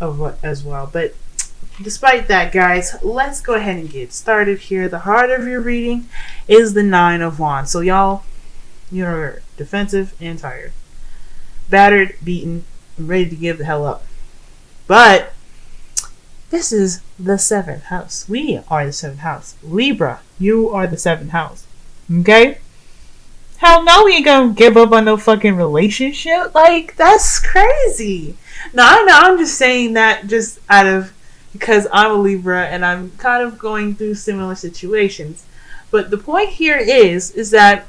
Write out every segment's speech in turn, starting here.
of what as well. But despite that, guys, let's go ahead and get started here. The heart of your reading is the Nine of Wands. So y'all, you're defensive and tired, battered, beaten, and ready to give the hell up. But this is the seventh house. We are the seventh house. Libra, you are the seventh house. Okay? Hell no, we ain't gonna give up on no fucking relationship. Like, that's crazy. No, I know, I'm just saying that just out of because I'm a Libra and I'm kind of going through similar situations. But the point here is that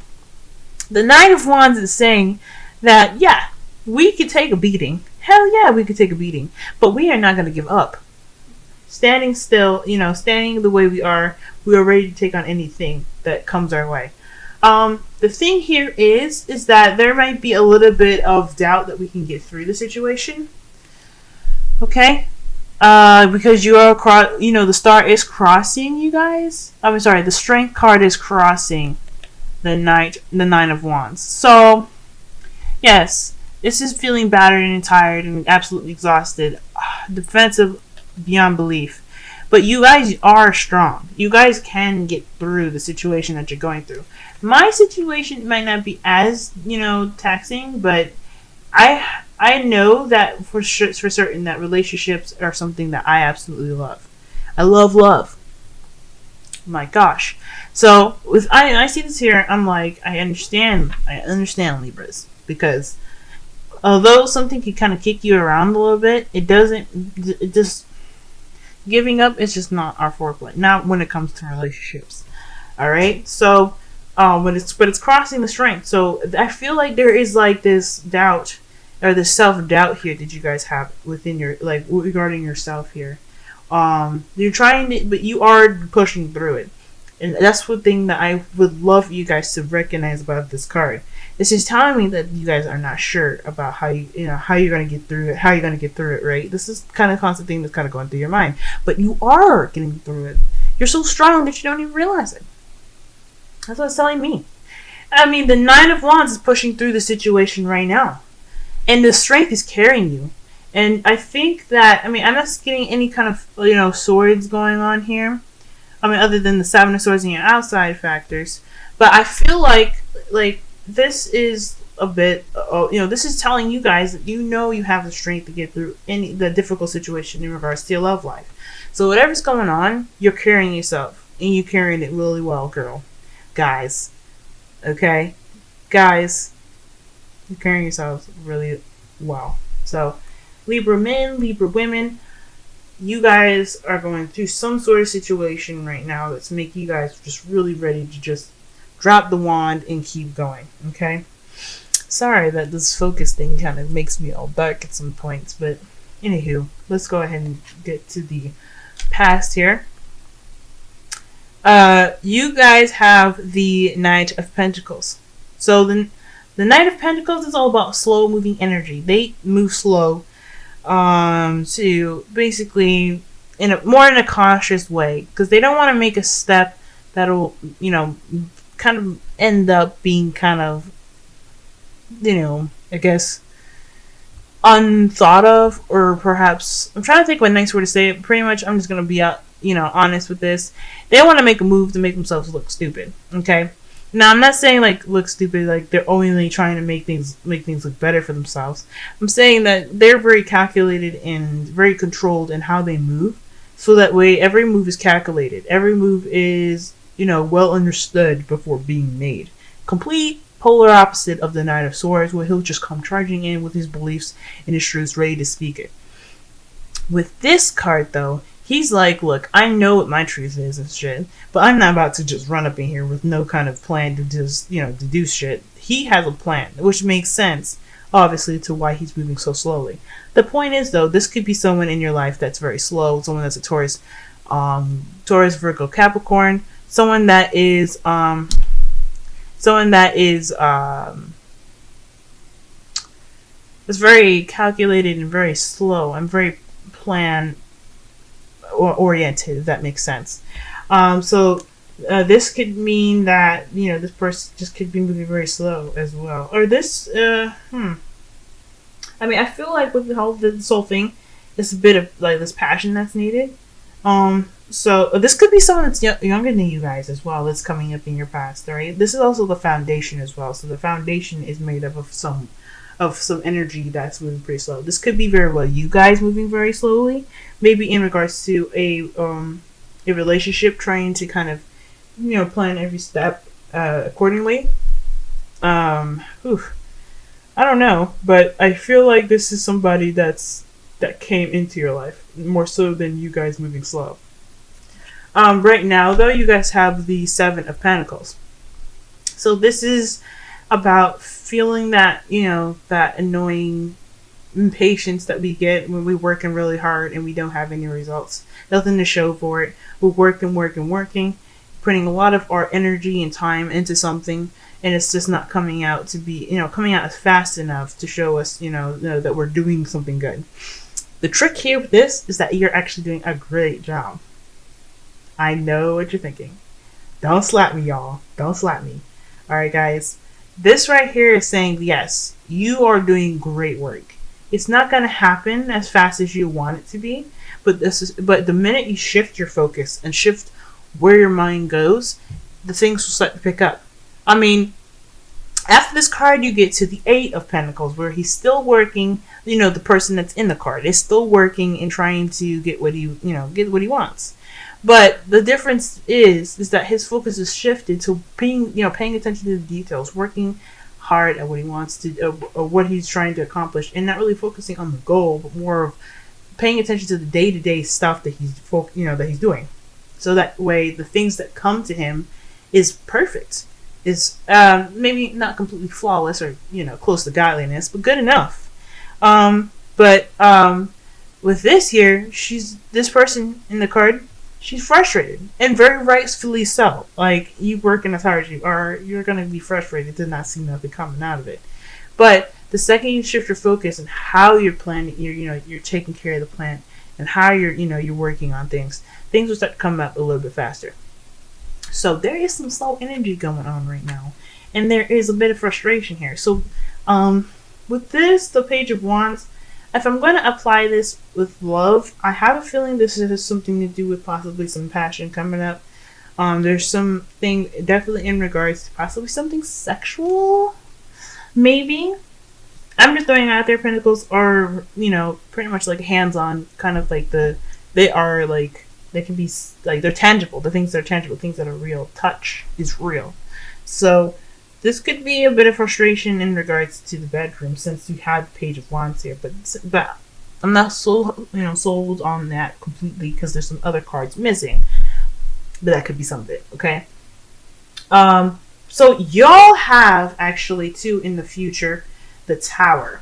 the Nine of Wands is saying that, yeah, we could take a beating. Hell yeah, we could take a beating. But we are not going to give up. Standing still, standing the way we are ready to take on anything that comes our way. The thing here is that there might be a little bit of doubt that we can get through the situation. Okay? Because you are the star is crossing you guys. I'm sorry, the strength card is crossing the Nine of Wands. So, yes, this is feeling battered and tired and absolutely exhausted, defensive beyond belief. But you guys are strong. You guys can get through the situation that you're going through. My situation might not be as, taxing, but I know that for certain that relationships are something that I absolutely love. I love. My gosh. So I see this here, I'm like, I understand Libras, because although something can kind of kick you around a little bit, it just giving up is just not our foreplay. Not when it comes to relationships. All right. So but it's crossing the strength. So I feel like there is like this doubt or this self-doubt here that you guys have within your, like, regarding yourself here. You're trying to, but you are pushing through it. And that's one thing that I would love you guys to recognize about this card. This is telling me that you guys are not sure about how you're going to get through it, how you're going to get through it, right? This is kind of constant thing that's kind of going through your mind. But you are getting through it. You're so strong that you don't even realize it. That's what it's telling me. I mean, the Nine of Wands is pushing through the situation right now. And the strength is carrying you. And I think that, I'm not getting any kind of, swords going on here. Other than the Seven of Swords and your outside factors. But I feel like this is a bit, this is telling you guys that you have the strength to get through the difficult situation in regards to your love life. So whatever's going on, you're carrying yourself. And you're carrying it really well, girl. Guys. Okay? Guys. You're carrying yourselves really well. So, Libra men, Libra women, you guys are going through some sort of situation right now that's making you guys just really ready to just drop the wand and keep going. Okay? Sorry that this focus thing kind of makes me all dark at some points, but anywho, let's go ahead and get to the past here. You guys have the Knight of Pentacles. So the Knight of Pentacles is all about slow moving energy. They move slow to basically in a cautious way, because they don't want to make a step that'll, kind of end up being kind of, I guess, unthought of, or perhaps, I'm trying to think of a nice way to say it. Pretty much, I'm just going to be honest with this. They want to make a move to make themselves look stupid. Okay? Now, I'm not saying like look stupid, like they're only trying to make things look better for themselves. I'm saying that they're very calculated and very controlled in how they move. So that way, every move is calculated. Every move is, well understood before being made. Complete polar opposite of the Knight of Swords, where he'll just come charging in with his beliefs and his truths, ready to speak it. With this card, though, he's like, look, I know what my truth is and shit, but I'm not about to just run up in here with no kind of plan to just, to do shit. He has a plan, which makes sense, obviously, to why he's moving so slowly. The point is, though, this could be someone in your life that's very slow, someone that's a Taurus, Virgo, Capricorn, someone that is very calculated and very slow and very plan oriented, if that makes sense. So this could mean that this person just could be moving very slow as well, or this I feel like with this whole thing, it's a bit of like this passion that's needed. So this could be someone that's younger than you guys as well. That's coming up in your past, right? This is also the foundation as well. So the foundation is made up of some energy that's moving pretty slow. This could be very well you guys moving very slowly, maybe in regards to a relationship, trying to kind of plan every step accordingly. I don't know, but I feel like this is somebody that came into your life more so than you guys moving slow. Right now, though, you guys have the Seven of Pentacles. So this is about feeling that, that annoying impatience that we get when we're working really hard and we don't have any results. Nothing to show for it. We're working, putting a lot of our energy and time into something, and it's just not coming out to be, coming out as fast enough to show us, that we're doing something good. The trick here with this is that you're actually doing a great job. I know what you're thinking. Don't slap me, y'all. Don't slap me. All right, guys. This right here is saying, yes, you are doing great work. It's not going to happen as fast as you want it to be, but the minute you shift your focus and shift where your mind goes, the things will start to pick up. I mean, after this card, you get to the Eight of Pentacles, where he's still working. The person that's in the card is still working and trying to get what he wants. But the difference is that his focus is shifted to paying attention to the details, working hard at what he wants to, or what he's trying to accomplish, and not really focusing on the goal, but more of paying attention to the day-to-day stuff that he's doing. So that way, the things that come to him is perfect. Is maybe not completely flawless or close to godliness, but good enough. But with this here, this person in the card. She's frustrated, and very rightfully so. Like, you working as hard as you are, you're going to be frustrated to not see nothing coming out of it. But the second you shift your focus and how you're planning, you're taking care of the plan, and how you're working on things will start to come up a little bit faster. So there is some slow energy going on right now, and there is a bit of frustration here. So, with this, the Page of Wands. If I'm going to apply this with love, I have a feeling this has something to do with possibly some passion coming up. There's something definitely in regards to possibly something sexual, maybe. I'm just throwing out there. Pentacles are, pretty much like hands-on, kind of like they can be like, they're tangible. The things that are tangible, things that are real. Touch is real. So this could be a bit of frustration in regards to the bedroom, since you had the Page of Wands here, but I'm not sold on that completely, because there's some other cards missing. But that could be some of it, okay? So y'all have actually too in the future the Tower.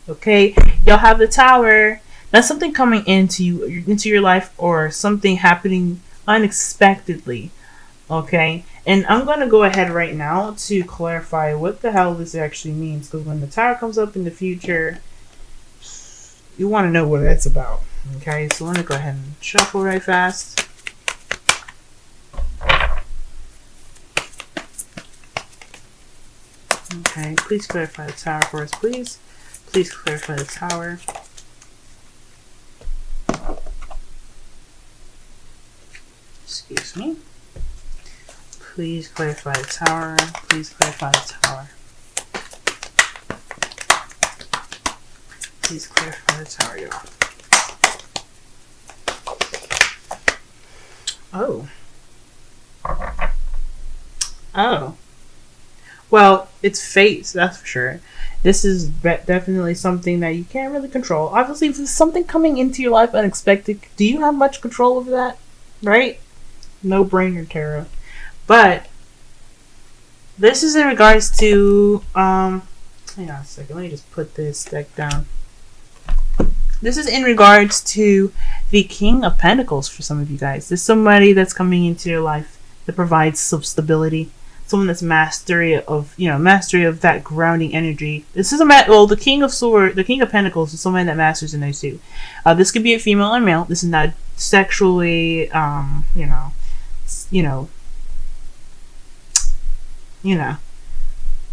Okay, y'all have the Tower. That's something coming into your life, or something happening unexpectedly. Okay, and I'm going to go ahead right now to clarify what the hell this actually means, because when the Tower comes up in the future, you want to know what it's about. Okay, so let me go ahead and shuffle right fast. Okay, please clarify the Tower for us, please. Please clarify the Tower. Excuse me. Please clarify the Tower. Please clarify the Tower. Please clarify the Tower, y'all. Oh. Well, it's fate, that's for sure. This is definitely something that you can't really control. Obviously, if there's something coming into your life unexpected, do you have much control over that? Right? No brainer, Tara. But this is in regards to hang on a second, let me just put this deck down. This is in regards to the King of Pentacles for some of you guys. There's somebody that's coming into your life that provides some stability. Someone that's mastery of that grounding energy. This is the King of Pentacles is someone that masters in those two. This could be a female or male. This is not sexually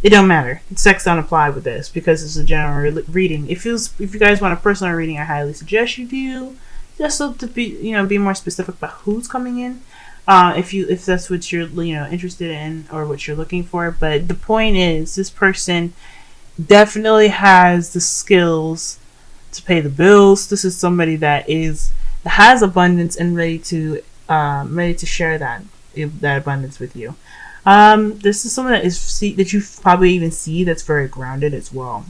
it don't matter. Sex don't apply with this because it's a general reading. If you guys want a personal reading, I highly suggest you do, just so to be more specific about who's coming in. If that's what you're interested in or what you're looking for. But the point is, this person definitely has the skills to pay the bills. This is somebody that has abundance and ready to share that abundance with you. This is someone that you probably even see that's very grounded as well.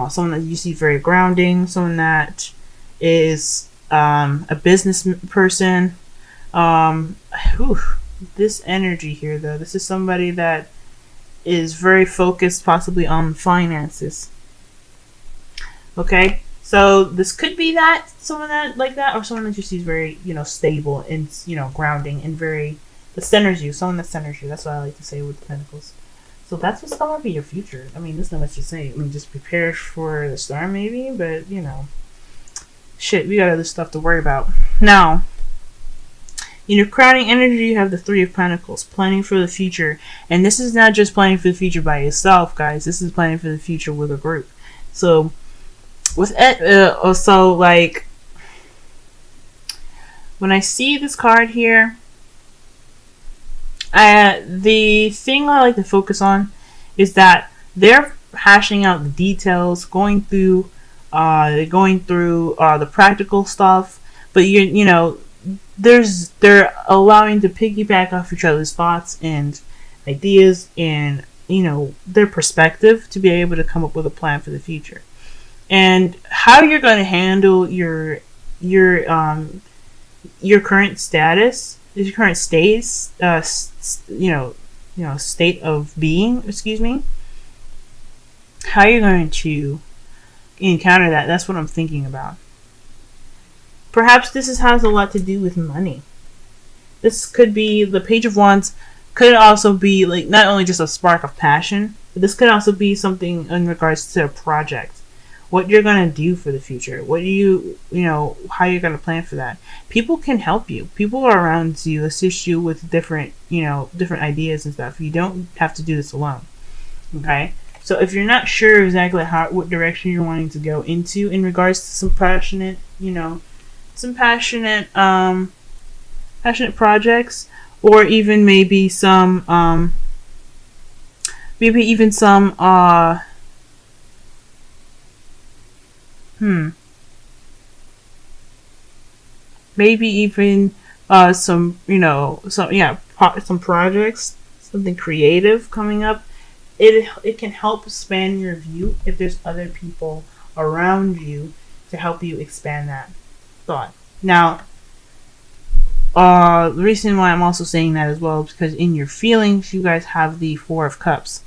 Someone that you see very grounding. Someone that is a business person. This energy here, though, this is somebody that is very focused, possibly on finances. Okay, so this could be someone that like that, or someone that you see is very stable and grounding and very that centers you. Someone that centers you. That's what I like to say with the Pentacles. So that's what's gonna be your future. I mean, there's not much to say. I mean, just prepare for the storm, maybe, but shit, we got other stuff to worry about. Now, in your crowning energy, you have the Three of Pentacles, planning for the future. And this is not just planning for the future by yourself, guys. This is planning for the future with a group. So, with it, also, like, when I see this card here, the thing I like to focus on is that they're hashing out the details, going through the practical stuff, but they're allowing to piggyback off each other's thoughts and ideas and their perspective to be able to come up with a plan for the future. And how you're going to handle your current status, your current state, state of being. Excuse me. How you're going to encounter that? That's what I'm thinking about. Perhaps this has a lot to do with money. This could be the Page of Wands. Could also be like not only just a spark of passion, but this could also be something in regards to a project. What you're going to do for the future. What do how you're going to plan for that. People can help you. People are around to assist you with different ideas and stuff. You don't have to do this alone. Okay? So if you're not sure exactly what direction you're wanting to go into in regards to some passionate projects, or even maybe some some projects, something creative coming up. It can help expand your view if there's other people around you to help you expand that thought. Now, the reason why I'm also saying that as well is because in your feelings, you guys have the Four of Cups.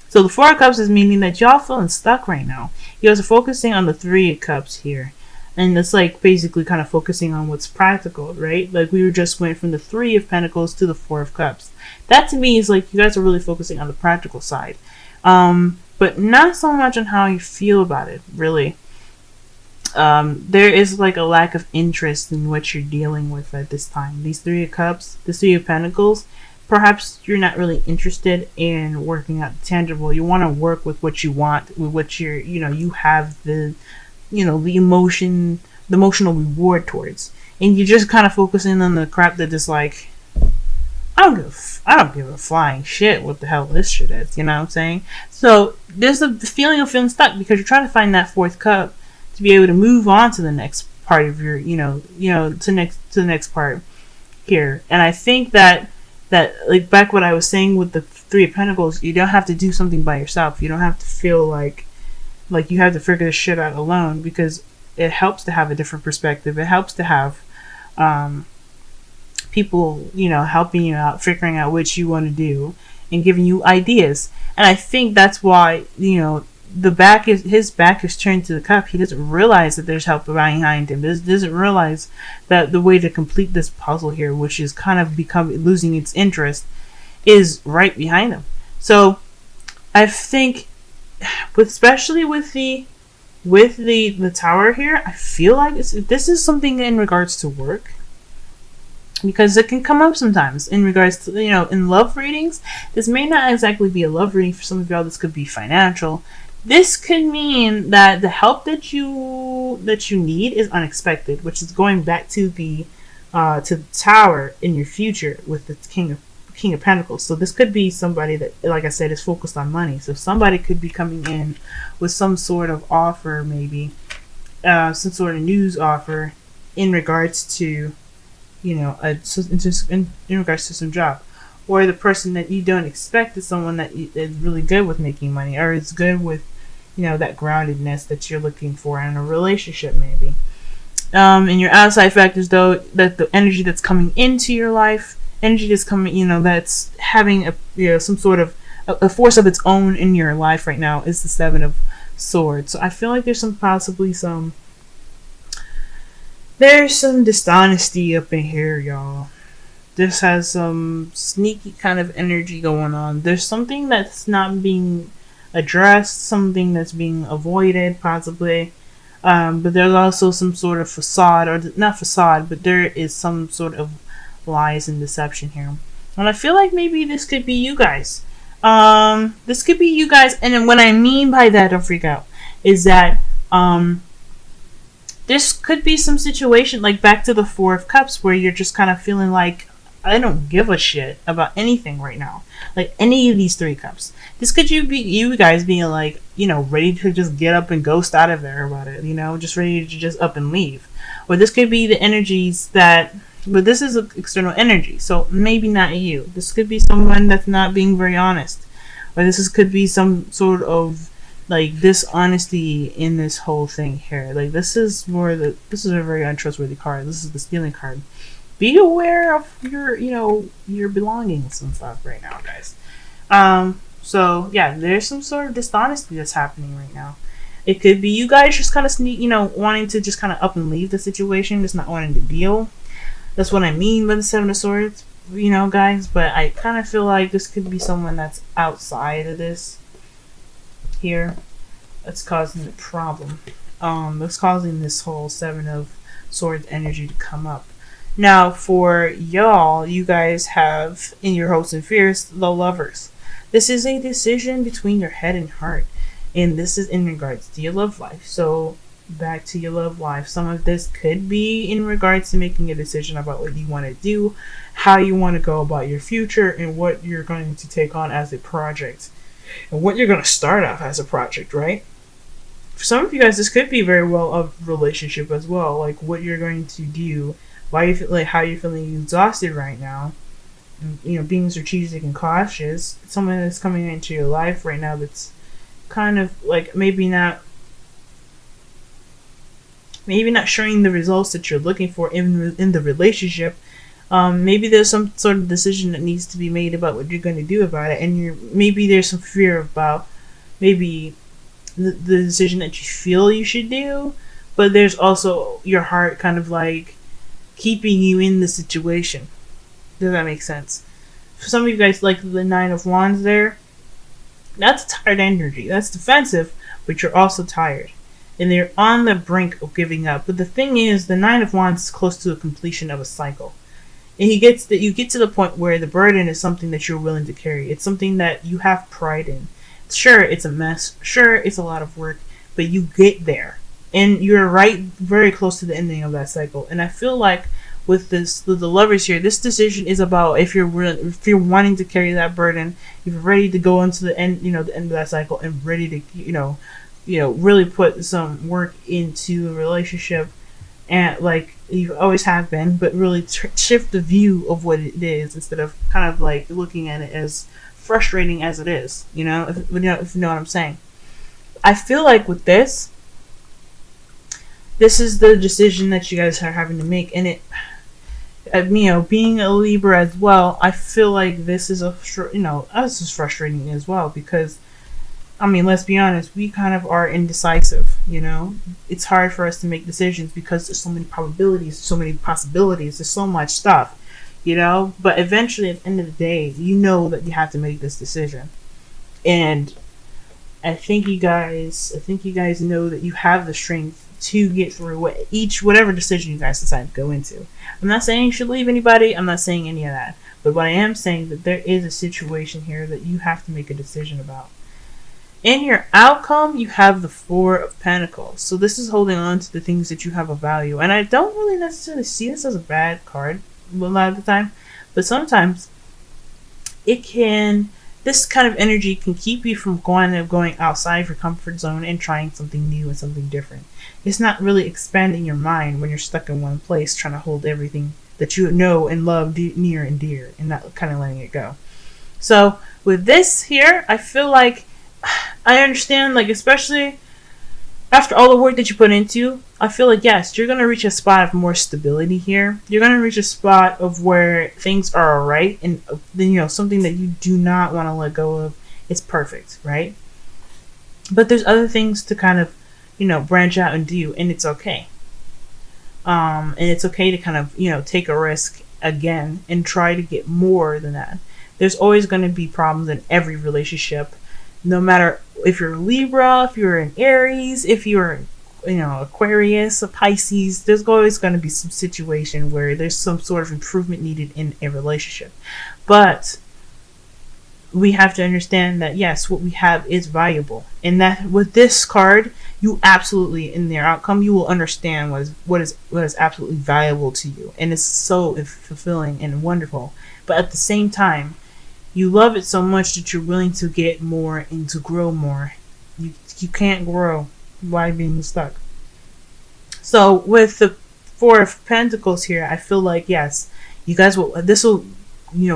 So the Four of Cups is meaning that y'all feeling stuck right now. You guys are focusing on the Three of Cups here. And it's like basically kind of focusing on what's practical, right? Like we just went from the Three of Pentacles to the Four of Cups. That to me is like you guys are really focusing on the practical side. But not so much on how you feel about it, really. There is like a lack of interest in what you're dealing with at this time. These Three of Cups, the Three of Pentacles, perhaps you're not really interested in working out the tangible. You want to work with what you want, with what you have the emotional reward towards, and you're just kind of focusing on the crap that is like, I don't give a flying shit what the hell this shit is. You know what I'm saying? So there's a feeling of feeling stuck because you're trying to find that fourth cup to be able to move on to the next part of your, to the next part here. And I think that like back what I was saying with the Three of Pentacles, you don't have to do something by yourself. You don't have to feel like you have to figure this shit out alone, because it helps to have a different perspective. It helps to have people, helping you out, figuring out what you want to do and giving you ideas. And I think that's why, his back is turned to the cup. He doesn't realize that there's help behind him. He doesn't realize that the way to complete this puzzle here, which is kind of losing its interest, is right behind him. So I think, especially with the Tower here, I feel like this is something in regards to work. because it can come up sometimes in regards to, in love readings. This may not exactly be a love reading for some of y'all. This could be financial. This could mean that the help that you need is unexpected, which is going back to the tower in your future with the King of Pentacles. So this could be somebody that, like I said, is focused on money. So somebody could be coming in with some sort of offer, maybe some sort of news offer in regards to, in regards to some job, or the person that you don't expect is someone that is really good with making money, or is good with, that groundedness that you're looking for in a relationship, maybe. In your outside factors, though, that the energy that's coming into your life, energy that's coming, that's having some sort of a force of its own in your life right now, is the Seven of Swords. So I feel like there's some dishonesty up in here, y'all. This has some sneaky kind of energy going on. There's something that's not being addressed, something that's being avoided, possibly. But there's also some sort of facade, or not facade, but there is some sort of lies and deception here. And I feel like maybe this could be you guys. This could be you guys. And then what I mean by that, don't freak out, is that this could be some situation like back to the Four of Cups, where you're just kind of feeling like, I don't give a shit about anything right now. Like any of these 3 cups. This could be you guys being like, ready to just get up and ghost out of there about it. Just ready to just up and leave. Or this could be the energies that, but this is an external energy. So maybe not you. This could be someone that's not being very honest. Or could be some sort of like dishonesty in this whole thing here. Like this is a very untrustworthy card. This is the stealing card. Be aware of your belongings and stuff right now, guys. So yeah, there's some sort of dishonesty that's happening right now. It could be you guys just kind of wanting to just kind of up and leave the situation, just not wanting to deal. That's what I mean by the Seven of Swords, guys. But I kind of feel like this could be someone that's outside of this here that's causing the problem. That's causing this whole Seven of Swords energy to come up. Now, for y'all, you guys have in your hopes and fears the Lovers. This is a decision between your head and heart, and this is in regards to your love life. So back to your love life, some of this could be in regards to making a decision about what you want to do, how you want to go about your future, and what you're going to take on as a project, and what you're going to start off as a project, right? For some of you guys, this could be very well a relationship as well, like what you're going to do, why you feel like how you're feeling exhausted right now, and, being strategic and cautious. Someone that's coming into your life right now that's kind of like maybe not showing the results that you're looking for in the relationship. Maybe there's some sort of decision that needs to be made about what you're going to do about it, and maybe there's some fear about maybe the decision that you feel you should do, but there's also your heart kind of like keeping you in the situation. Does that make sense? For some of you guys, like the Nine of Wands there, that's tired energy. That's defensive, but you're also tired. And they're on the brink of giving up. But the thing is, the Nine of Wands is close to the completion of a cycle. And you get to the point where the burden is something that you're willing to carry. It's something that you have pride in. Sure, it's a mess. Sure, it's a lot of work. But you get there. And you're very close to the ending of that cycle. And I feel like with the Lovers here, this decision is about if you're wanting to carry that burden, if you're ready to go into the end, the end of that cycle, and ready to, really put some work into the relationship, and like you always have been, but really shift the view of what it is instead of kind of like looking at it as frustrating as it is. If you know what I'm saying. I feel like with this is the decision that you guys are having to make, and it, being a Libra as well, I feel like this is this is frustrating as well, because let's be honest, we kind of are indecisive. It's hard for us to make decisions because there's so many probabilities, so many possibilities, there's so much stuff, but eventually at the end of the day, that you have to make this decision. And I think you guys know that you have the strength to get through whatever decision you guys decide to go into. I'm not saying you should leave anybody. I'm not saying any of that. But what I am saying that there is a situation here that you have to make a decision about. In your outcome, you have the Four of Pentacles. So this is holding on to the things that you have of value. And I don't really necessarily see this as a bad card a lot of the time. But sometimes this kind of energy can keep you from going outside of your comfort zone and trying something new and something different. It's not really expanding your mind when you're stuck in one place trying to hold everything that you know and love near and dear and not kind of letting it go. So with this here, I feel like I understand, like, especially after all the work that you put into, I feel like, yes, you're going to reach a spot of more stability here. You're going to reach a spot of where things are alright, and then, something that you do not want to let go of. It's perfect, right? But there's other things to kind of, branch out and do, and it's okay. And it's okay to kind of, take a risk again and try to get more than that. There's always going to be problems in every relationship, no matter if you're Libra, if you're an Aries, if you're, Aquarius, a Pisces. There's always going to be some situation where there's some sort of improvement needed in a relationship. But we have to understand that, yes, what we have is valuable. And that with this card, you absolutely, in their outcome, you will understand what is absolutely valuable to you. And it's so fulfilling and wonderful. But at the same time, you love it so much that you're willing to get more and to grow more. You can't grow by being stuck. So with the Four of Pentacles here, I feel like, yes, you guys this will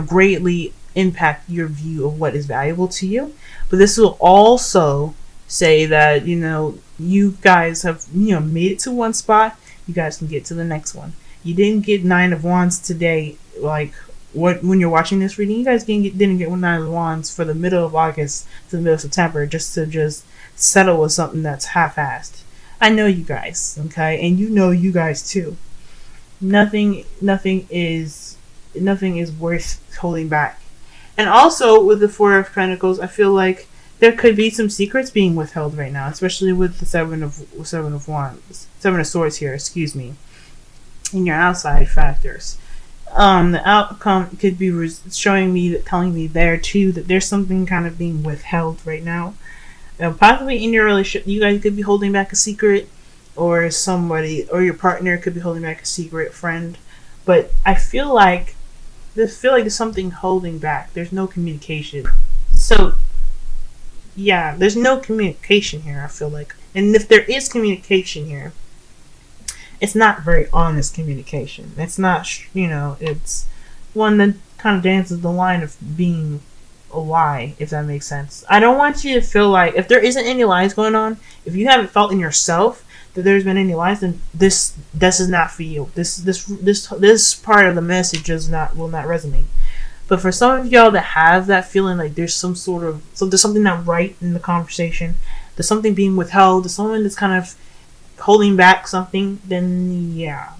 greatly impact your view of what is valuable to you. But this will also say that, you guys have, made it to one spot. You guys can get to the next one. You didn't get Nine of Wands today, like, when you're watching this reading, you guys didn't get Nine of Wands for the middle of August to the middle of September just to settle with something that's half-assed. I know you guys, okay, and you guys too. Nothing is worth holding back. And also with the Four of Pentacles, I feel like there could be some secrets being withheld right now, especially with the Seven of Swords here. Excuse me. In your outside factors. The outcome could be telling me there too that there's something kind of being withheld right now. Possibly in your relationship, you guys could be holding back a secret, or somebody or your partner could be holding back a secret, friend. But I feel like there's something holding back. There's no communication. So yeah, there's no communication here, I feel like. And if there is communication here, it's not very honest communication. It's not, it's one that kind of dances the line of being a lie, if that makes sense. I don't want you to feel like, if there isn't any lies going on, if you haven't felt in yourself that there's been any lies, then this is not for you. This part of the message will not resonate. But for some of y'all that have that feeling like there's there's something not right in the conversation, there's something being withheld, there's someone that's kind of holding back something, then yeah,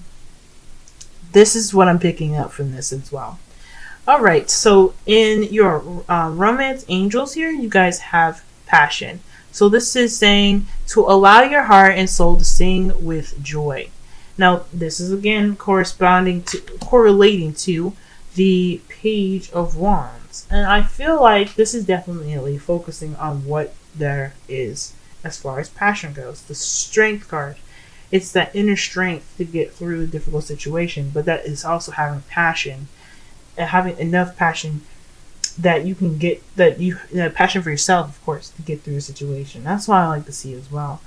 this is what I'm picking up from this as well. Alright, so in your romance angels here, you guys have passion. So this is saying to allow your heart and soul to sing with joy. Now this is again correlating to the Page of Wands, and I feel like this is definitely focusing on what there is as far as passion goes. The Strength card, it's that inner strength to get through a difficult situation, but that is also having passion, and having enough passion that you can get passion for yourself, of course, to get through a situation. That's what I like to see as well.